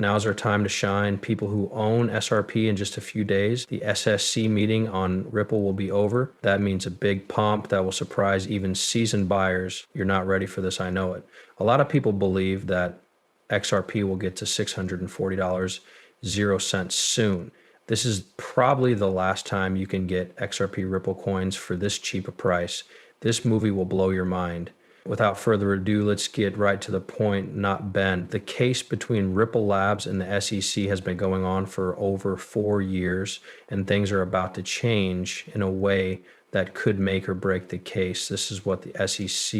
Now's our time to shine. People who own SRP in just a few days, the SSC meeting on Ripple will be over. That means a big pump that will surprise even seasoned buyers. You're not ready for this, I know it. A lot of people believe that XRP will get to $640.00 soon. This is probably the last time you can get XRP Ripple coins for this cheap a price. This movie will blow your mind. Without further ado, let's get right to the point, not bend. The case between Ripple Labs and the SEC has been going on for over 4 years, and things are about to change in a way that could make or break the case. This is what the SEC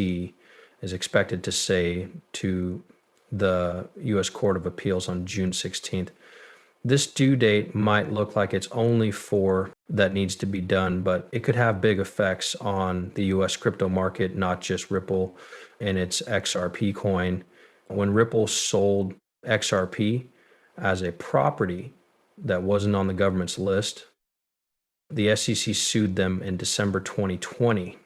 is expected to say to the U.S. Court of Appeals on June 16th. This due date might look like it's only for that needs to be done, but it could have big effects on the US crypto market, not just Ripple and its XRP coin. When Ripple sold XRP as a property that wasn't on the government's list, the SEC sued them in December 2020.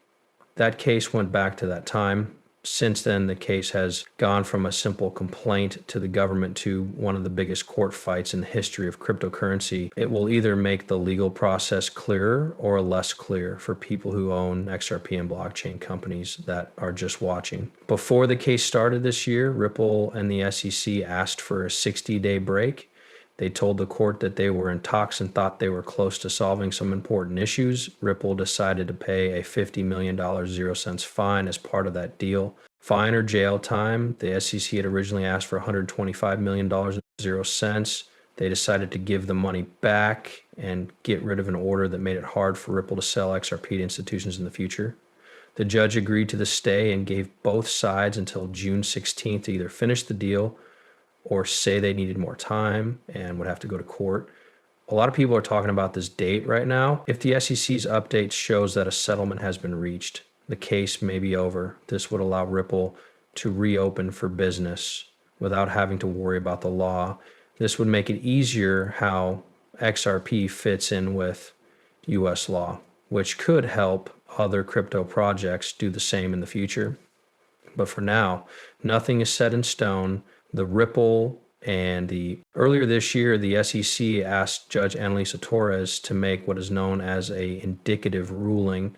That case went back to that time. Since then, the case has gone from a simple complaint to the government to one of the biggest court fights in the history of cryptocurrency. It will either make the legal process clearer or less clear for people who own XRP and blockchain companies that are just watching. Before the case started this year, Ripple and the SEC asked for a 60-day break. They told the court that they were in talks and thought they were close to solving some important issues. Ripple decided to pay a $50 million 0 cents fine as part of that deal. Fine or jail time. The SEC had originally asked for $125 million 0 cents. They decided to give the money back and get rid of an order that made it hard for Ripple to sell XRP to institutions in the future. The judge agreed to the stay and gave both sides until June 16th to either finish the deal or say they needed more time and would have to go to court. A lot of people are talking about this date right now. If the SEC's update shows that a settlement has been reached, the case may be over. This would allow Ripple to reopen for business without having to worry about the law. This would make it easier how XRP fits in with US law, which could help other crypto projects do the same in the future. But for now, nothing is set in stone. The Ripple and earlier this year, the SEC asked Judge Annalisa Torres to make what is known as a indicative ruling.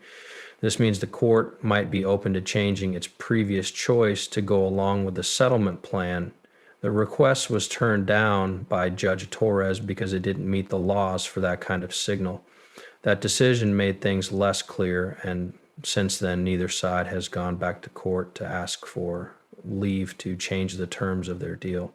This means the court might be open to changing its previous choice to go along with the settlement plan. The request was turned down by Judge Torres because it didn't meet the laws for that kind of signal. That decision made things less clear, and since then, neither side has gone back to court to ask for leave to change the terms of their deal.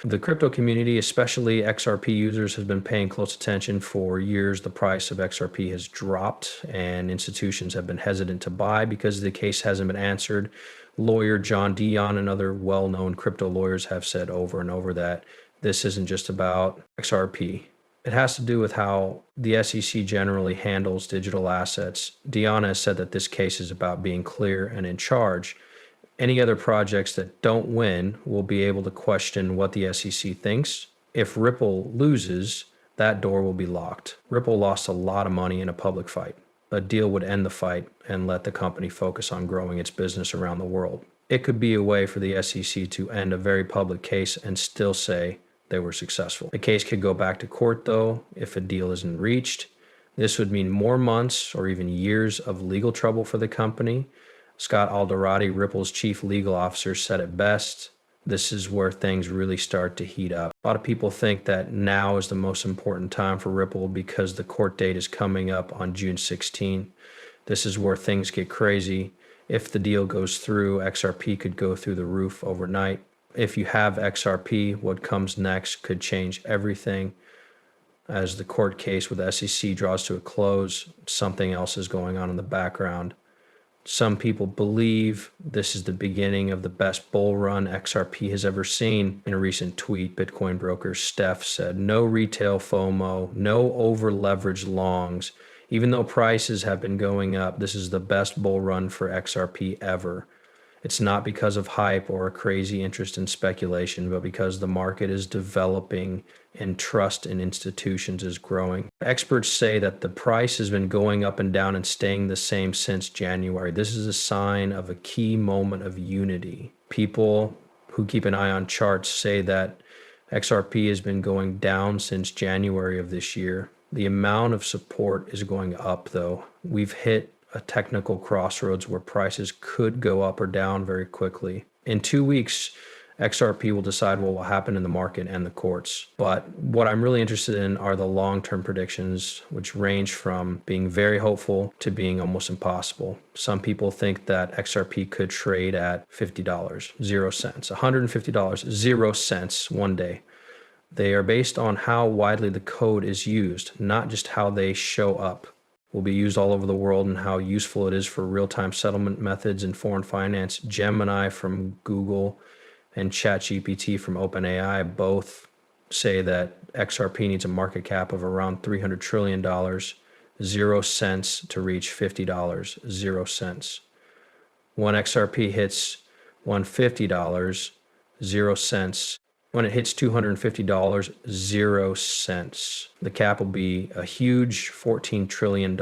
The crypto community, especially XRP users, has been paying close attention for years. The price of XRP has dropped and institutions have been hesitant to buy because the case hasn't been answered. Lawyer John Dion and other well-known crypto lawyers have said over and over that this isn't just about XRP. It has to do with how the SEC generally handles digital assets. Dion has said that this case is about being clear and in charge. Any other projects that don't win will be able to question what the SEC thinks. If Ripple loses, that door will be locked. Ripple lost a lot of money in a public fight. A deal would end the fight and let the company focus on growing its business around the world. It could be a way for the SEC to end a very public case and still say they were successful. The case could go back to court, though, if a deal isn't reached. This would mean more months or even years of legal trouble for the company. Scott Alderati, Ripple's chief legal officer, said it best. This is where things really start to heat up. A lot of people think that now is the most important time for Ripple because the court date is coming up on June 16. This is where things get crazy. If the deal goes through, XRP could go through the roof overnight. If you have XRP, what comes next could change everything. As the court case with the SEC draws to a close, something else is going on in the background. Some people believe this is the beginning of the best bull run XRP has ever seen. In a recent tweet, Bitcoin broker Steph said, "No retail FOMO, no over-leveraged longs. Even though prices have been going up, this is the best bull run for XRP ever. It's not because of hype or a crazy interest in speculation, but because the market is developing and trust in institutions is growing." Experts say that the price has been going up and down and staying the same since January. This is a sign of a key moment of unity. People who keep an eye on charts say that XRP has been going down since January of this year. The amount of support is going up though. We've hit a technical crossroads where prices could go up or down very quickly. In 2 weeks, XRP will decide what will happen in the market and the courts. But what I'm really interested in are the long-term predictions, which range from being very hopeful to being almost impossible. Some people think that XRP could trade at $50, 0 cents, $150, 0 cents one day. They are based on how widely the code is used, not just how they show up. Will be used all over the world and how useful it is for real-time settlement methods in foreign finance. Gemini from Google and ChatGPT from OpenAI both say that XRP needs a market cap of around $300 trillion, 0 cents to reach $50, 0 cents. When XRP hits $150, 0 cents. When it hits $250, 0 cents. The cap will be a huge $14 trillion,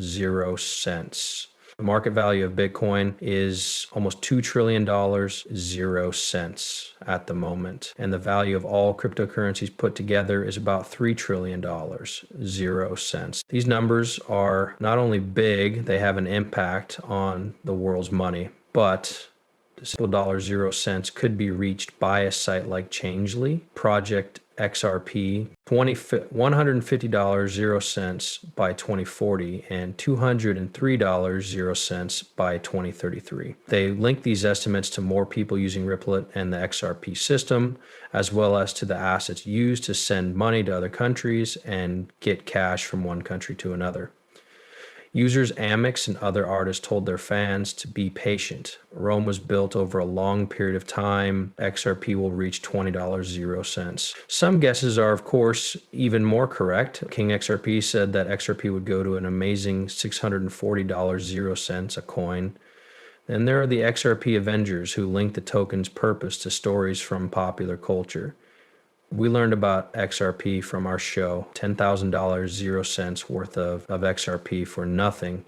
0 cents. The market value of Bitcoin is almost $2 trillion, 0 cents at the moment. And the value of all cryptocurrencies put together is about $3 trillion, 0 cents. These numbers are not only big, they have an impact on the world's money, but the simple 0 cents could be reached by a site like Changely, Project XRP, $150, 0 cents by 2040, and $203, 0 cents by 2033. They link these estimates to more people using Ripple and the XRP system, as well as to the assets used to send money to other countries and get cash from one country to another. Users Amex and other artists told their fans to be patient. Rome was built over a long period of time. XRP will reach $20, 0 cents. Some guesses are, of course, even more correct. King XRP said that XRP would go to an amazing $640, 0 cents a coin. Then there are the XRP Avengers who link the token's purpose to stories from popular culture. We learned about XRP from our show, $10,000, 0 cents worth of XRP for nothing.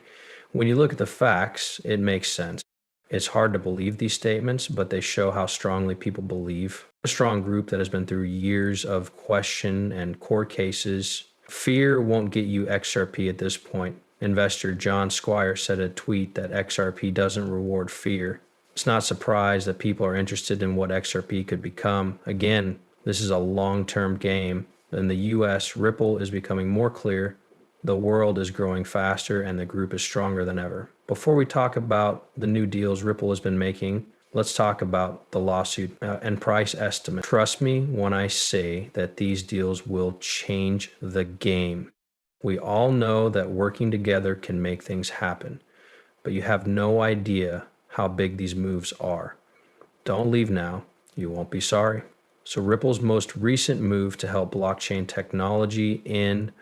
When you look at the facts, it makes sense. It's hard to believe these statements, but they show how strongly people believe. A strong group that has been through years of question and court cases. Fear won't get you XRP at this point. Investor John Squire said in a tweet that XRP doesn't reward fear. It's not surprised that people are interested in what XRP could become. Again, this is a long-term game. In the US, Ripple is becoming more clear, the world is growing faster, and the group is stronger than ever. Before we talk about the new deals Ripple has been making, let's talk about the lawsuit and price estimate. Trust me when I say that these deals will change the game. We all know that working together can make things happen, but you have no idea how big these moves are. Don't leave now. You won't be sorry. So Ripple's most recent move to help blockchain technology in